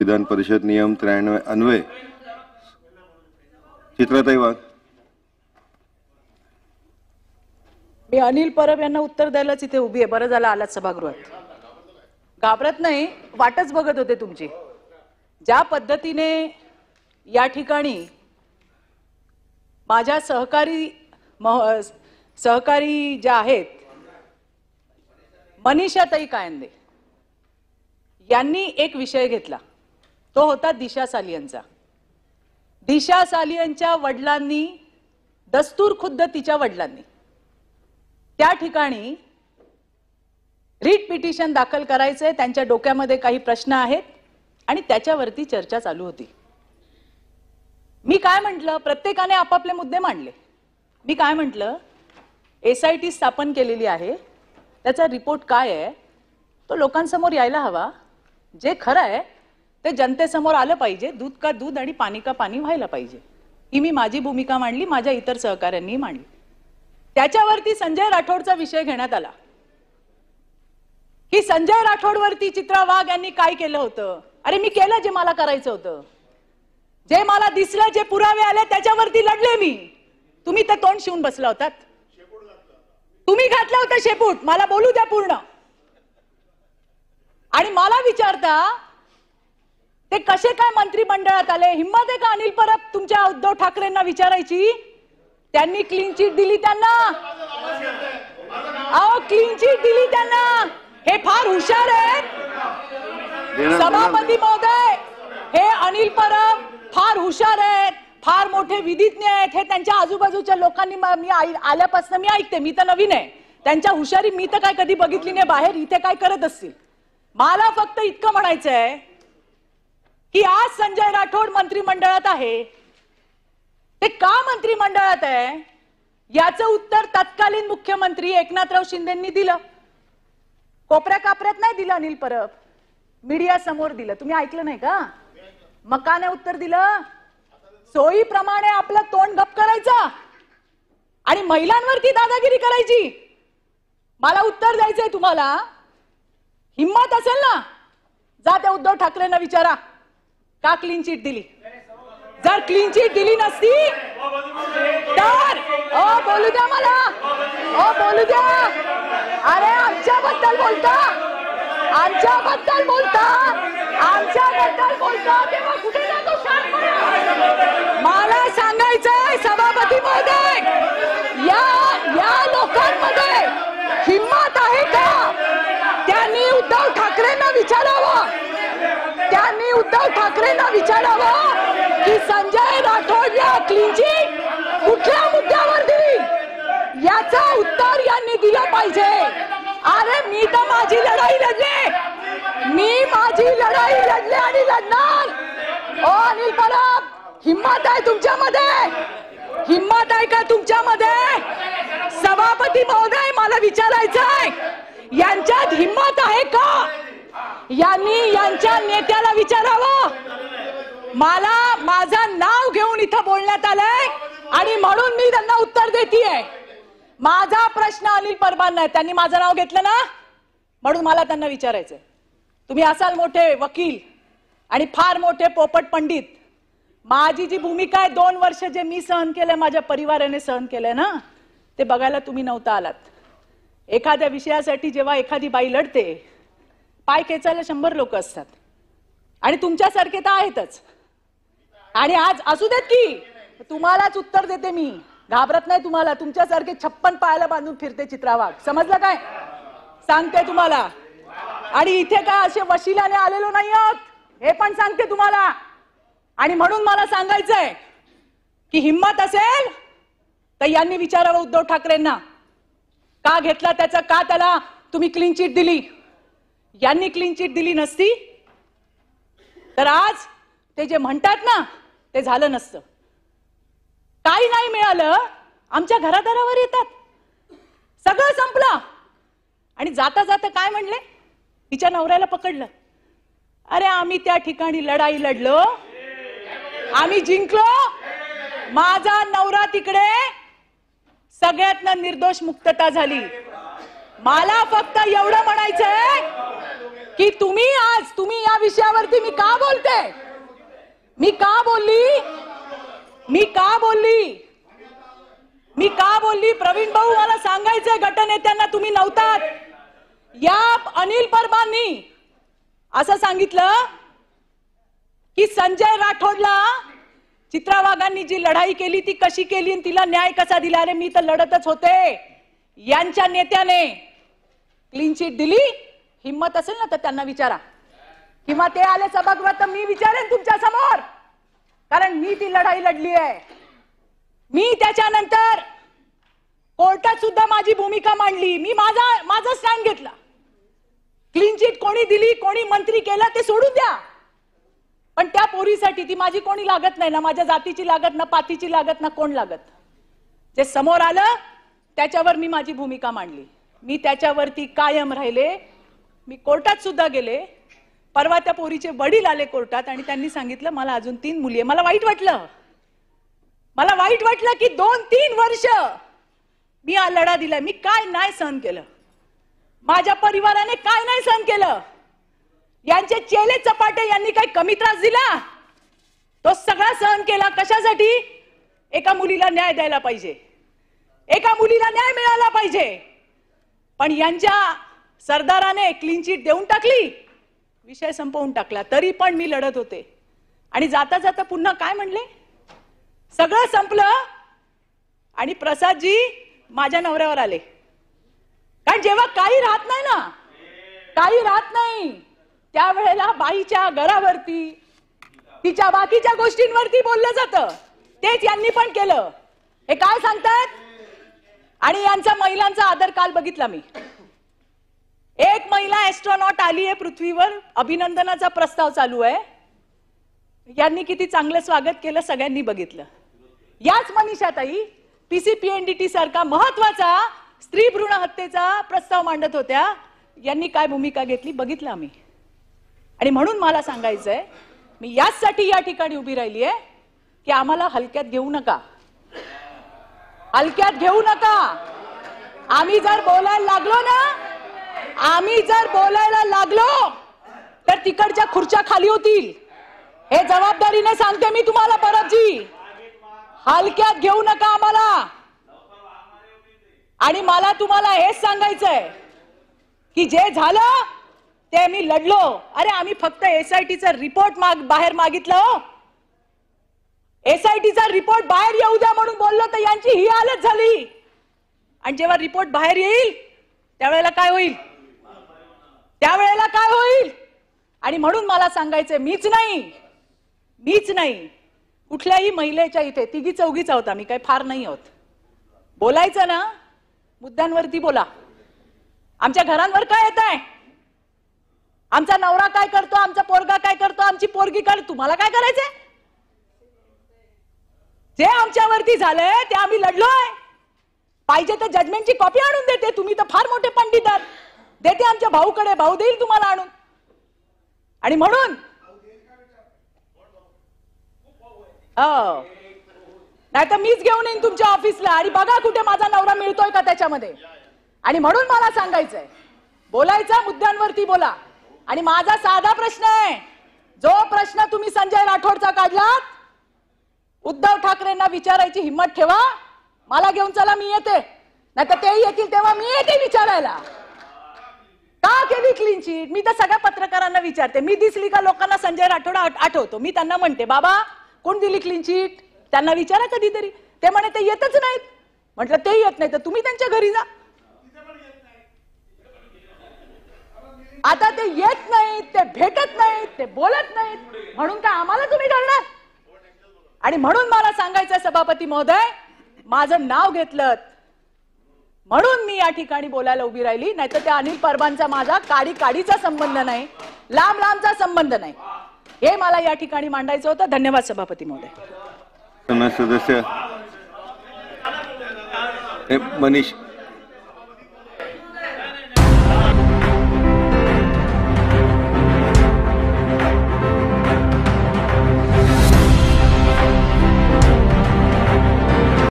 विधान परिषद नियम 93 अन्वय चित्राताई वाघ. मी अनिल परब यांना उत्तर द्यायलाच इथे उभी आहे. बरं झालं आलात सभागृहात. घाबरत नाही, वाटच बघत होते तुमची. ज्या पद्धतीने या ठिकाणी माझ्या सहकारी ज्या आहेत मनीषाताई कायंदे यांनी एक विषय घेतला, तो होता दिशा सालियनचा. दिशा सालियनच्या वडिलांनी, दस्तूर खुद्द तिच्या वडिलांनी त्या ठिकाणी रीट पिटिशन दाखल करायचंय, त्यांच्या डोक्यामध्ये काही प्रश्न आहेत आणि त्याच्यावरती चर्चा चालू होती. मी काय म्हटलं, प्रत्येकाने आपापले मुद्दे मांडले. मी काय म्हटलं, SIT स्थापन केलेली आहे, त्याचा रिपोर्ट काय आहे तो लोकांसमोर यायला हवा. जे खरं आहे ते जनतेसमोर आलं पाहिजे. दूध का दूध आणि पाणी का पाणी व्हायला पाहिजे. ही मी माझी भूमिका मांडली, माझ्या इतर सहकाऱ्यांनी मांडली. त्याच्यावरती संजय राठोडचा विषय घेण्यात आला की संजय राठोडवरती चित्रा वाघ यांनी काय केलं होतं. अरे मी केलं जे मला करायचं होतं, जे मला दिसलं, जे पुरावे आले त्याच्यावरती लढले मी. तुम्ही तर तोंड शिवून बसला होतात. तुम्ही घातलं होतं शेपूट. मला बोलू द्या पूर्ण. आणि मला विचारता ते कसे काय मंत्रिमंडळात आले. हिम्मत आहे का अनिल परब तुमच्या उद्धव ठाकरेंना विचारायची? त्यांनी क्लीन चिट दिली त्यांना. अहो क्लीन चिट दिली त्यांना. हे फार हुशार आहेत सभापती महोदय. हे अनिल परब फार हुशार आहेत, फार मोठे विधिज्ञ आहेत. हे त्यांच्या आजूबाजूच्या लोकांनी, मी आल्यापासून मी ऐकते, मी तर नवीन आहे. त्यांच्या हुशारी मी तर काय कधी बघितली नाही बाहेर. इथे काय करत असतील. मला फक्त इतकं म्हणायचंय की आज संजय राठोड मंत्रिमंडळात आहे. ते का मंत्रिमंडळात आहे याचं उत्तर तत्कालीन मुख्यमंत्री एकनाथराव शिंदेंनी दिलं. कोपऱ्या कापऱ्यात नाही दिलं अनिल परब, मीडिया समोर दिलं. तुम्ही ऐकलं नाही का? मकाने उत्तर दिलं. सोयीप्रमाणे आपलं तोंड गप करायचं आणि महिलांवरती दादागिरी करायची. मला उत्तर द्यायचंय तुम्हाला. हिम्मत असेल ना, जा त्या उद्धव ठाकरेंना विचारा का क्लीन चिट दिली. जर क्लीन चिट दिली नसती तर बोलू द्या मला. बोलू द्या. अरे आमच्याबद्दल बोलता, आमच्याबद्दल बोलता, आमच्याबद्दल बोलता तेव्हा कुठे जातो शांतपणा. मला सांगायचंय सभापती महोदय, या लोकांमध्ये हिम्मत आहे का? त्यांनी उद्धव ठाकरेंना विचारावं. त्यांनी उद्धव ठाकरेंना विचारावं की संजय राठोडला क्लीन चिट कुठल्या मुद्द्यावर दिली याचं उत्तर यांनी दिलं पाहिजे. अरे मी तर माझी लढाई लढले, मी माझी लढाई लढले आणि लढणार. अनिल परब, हिम्मत आहे तुमच्यामध्ये? हिम्मत आहे का तुमच्यामध्ये? सभापती महोदय, मला विचारायचंय, यांच्यात हिम्मत आहे का? यांनी यांच्या नेत्याला विचारावं. मला माझं नाव घेऊन इथं बोलण्यात आलंय आणि म्हणून मी त्यांना उत्तर देतेय. माझा प्रश्न अनिल परबांना आहे. त्यांनी माझं नाव घेतलं ना, म्हणून मला त्यांना विचारायचंय. तुम्ही असाल मोठे वकील आणि फार मोठे पोपट पंडित. माझी जी भूमिका आहे, 2 वर्ष जे मी सहन केलंय, माझ्या परिवाराने सहन केलंय ना, ते बघायला तुम्ही नव्हता आलात. एखाद्या विषयासाठी जेव्हा एखादी बाई लढते, पाय खेचायला 100 लोक असतात आणि तुमच्यासारखे तर आहेतच. आणि आज असू देत की तुम्हालाच उत्तर देते मी. घाबरत नाही तुम्हाला. तुमच्यासारखे 56 पायाला बांधून फिरते चित्रा वाघ. समजलं काय? सांगते तुम्हाला. आणि इथे काय असे वशिल्याने आलेलो नाही आहोत हे पण सांगते तुम्हाला. आणि म्हणून मला सांगायचंय की हिम्मत असेल तर यांनी विचारावं उद्धव ठाकरेंना का घेतला त्याचा, का त्याला तुम्ही क्लीन चिट दिली. यांनी क्लीन चिट दिली नसती तर आज ते जे म्हणतात ना ते झालं नसतं. काही नाही मिळालं, आमच्या घरादारावर येतात, सगळं संपलं. आणि जाता जाता काय म्हणले, तिच्या नवऱ्याला पकडलं. अरे आम्ही त्या ठिकाणी लढाई लढलो, आम्ही जिंकलो. माझा नवरा तिकडे, सगळ्यातनं निर्दोष मुक्तता झाली. मला फक्त एवढं म्हणायचंय की तुम्ही या विषयावरती मी का बोलते, मी का बोलली प्रवीण भाऊ, मला सांगायचंय गटनेत्यांना, तुम्ही नव्हतात. या अनिल परबांनी असं सांगितलं की संजय राठोडला चित्रा वाघांनी जी लढाई केली ती कशी केली आणि तिला न्याय कसा दिला. अरे मी तर लढतच होते. यांच्या नेत्याने क्लीन चिट दिली. हिम्मत असेल ना तर त्यांना विचारा, किंवा ते आले सभागृहात तर मी विचारेन तुमच्या समोर, कारण मी ती लढाई लढली आहे. मी त्याच्यानंतर कोर्टात सुद्धा माझी भूमिका मांडली. मी माझा स्टँड घेतला. क्लीन चिट कोणी दिली, कोणी मंत्री केला ते सोडून द्या, पण त्या पोरीसाठी ती माझी कोणी लागत नाही ना, माझ्या जातीची लागत ना, पातीची लागत ना, कोण लागत. जे समोर आलं त्याच्यावर मी माझी भूमिका मांडली. मी त्याच्यावरती कायम राहिले. मी कोर्टात सुद्धा गेले. परवा त्या पोरीचे वडील आले कोर्टात आणि त्यांनी सांगितलं मला अजून 3 मुली आहे. मला वाईट वाटलं की 2-3 वर्ष मी हा लढा दिलाय. मी काय नाही सहन केलं, माझ्या परिवाराने काय नाही सहन केलं. यांचे चेले चपाटे यांनी काय कमी त्रास दिला? तो सगळा सहन केला. कशासाठी? एका मुलीला न्याय द्यायला पाहिजे, एका मुलीला न्याय मिळाला पाहिजे. पण यांच्या सरदाराने क्लीन चिट देऊन टाकली, विषय संपवून टाकला. तरी पण मी लढत होते. आणि जाता जाता पुन्हा काय म्हणले, सगळं संपलं आणि प्रसादजी माझ्या नवऱ्यावर आले. कारण जेव्हा काही राहत नाही त्यावेळेला बाईच्या घरावरती, तिच्या बाकीच्या गोष्टींवरती बोललं जातं. तेच यांनी पण केलं. हे काय सांगतात? आणि यांचा महिलांचा आदर काल बघितला मी. एक महिला एस्ट्रॉनॉट आली आहे पृथ्वीवर, अभिनंदनाचा प्रस्ताव चालू आहे. यांनी किती चांगलं स्वागत केलं सगळ्यांनी बघितलं. याच मनीषाताई पीसीपीएनडीटी सारखा महत्वाचा स्त्री भ्रूण हत्येचा प्रस्ताव मांडत होत्या. यांनी काय भूमिका घेतली बघितलं आम्ही. आणि म्हणून मला सांगायचंय, मी याचसाठी या ठिकाणी उभी राहिली आहे की आम्हाला हलक्यात घेऊ नका. आम्ही जर बोलायला लागलो तर तिकडच्या खुर्च्या खाली होतील. हे जबाबदारीने सांगते मी तुम्हाला परबजी. हलक्यात घेऊ नका आम्हाला. आणि मला तुम्हाला हेच सांगायचंय की जे झालं ते मी लढलो. अरे आम्ही फक्त एसआयटीचा रिपोर्ट बाहेर मागितलं. एसआयटीचा रिपोर्ट बाहेर येऊ द्या म्हणून बोललो तर यांची ही हालत झाली. आणि जेव्हा रिपोर्ट बाहेर येईल त्यावेळेला काय होईल? आणि म्हणून मला सांगायचंय, मीच नाही कुठल्याही महिलेच्या इथे 3-4 आहोत आम्ही, काही फार नाही आहोत. बोलायचं ना, मुद्द्यांवरती बोला. आमच्या घरांवर काय येत आहे? आमचा नवरा काय करतो, आमचा पोरगा काय करतो, आमची पोरगी काय, तुम्हाला काय करायचंय? जे आमच्यावरती झालंय ते आम्ही लढलोय. पाहिजे तर जजमेंटची कॉपी आणून देते. तुम्ही तर फार मोठे पंडित आहात. देते आमच्या भाऊकडे, भाऊ देईल तुम्हाला आणून. आणि म्हणून नाही तर मीच घेऊन येईन तुमच्या ऑफिसला आणि बघा कुठे माझा नवरा मिळतोय का त्याच्यामध्ये. आणि म्हणून मला सांगायचंय, बोलायचा मुद्द्यांवरती बोला. आणि माझा साधा प्रश्न आहे, जो प्रश्न तुम्ही संजय राठोडचा काढलात, उद्धव ठाकरेंना विचारायची हिम्मत ठेवा. मला घेऊन चला, मी येते. नाही तर ते येतील तेव्हा मी येते विचारायला. का केली क्लीन चिट? मी तर सगळ्या पत्रकारांना विचारते. मी दिसली का लोकांना संजय राठोड आठवतो. मी त्यांना म्हणते, बाबा कोण दिली क्लीन चिट? त्यांना विचारा कधीतरी. ते म्हणे ते येतच नाहीत. म्हटलं ते येत नाही तर तुम्ही त्यांच्या घरी जा. आता ते येत नाहीत, ते भेटत नाहीत, ते बोलत नाहीत, म्हणून काय आम्हाला तुम्ही घालणार? आणि म्हणून मला सांगायचं सभापती महोदय, माझं नाव घेतलं म्हणून मी या ठिकाणी बोलायला उभी राहिली. नाहीतर त्या अनिल परबांचा माझा काडीचा संबंध नाही, लांबचा संबंध नाही. हे मला या ठिकाणी मांडायचं होतं. धन्यवाद सभापती महोदय. सदस्य मनीष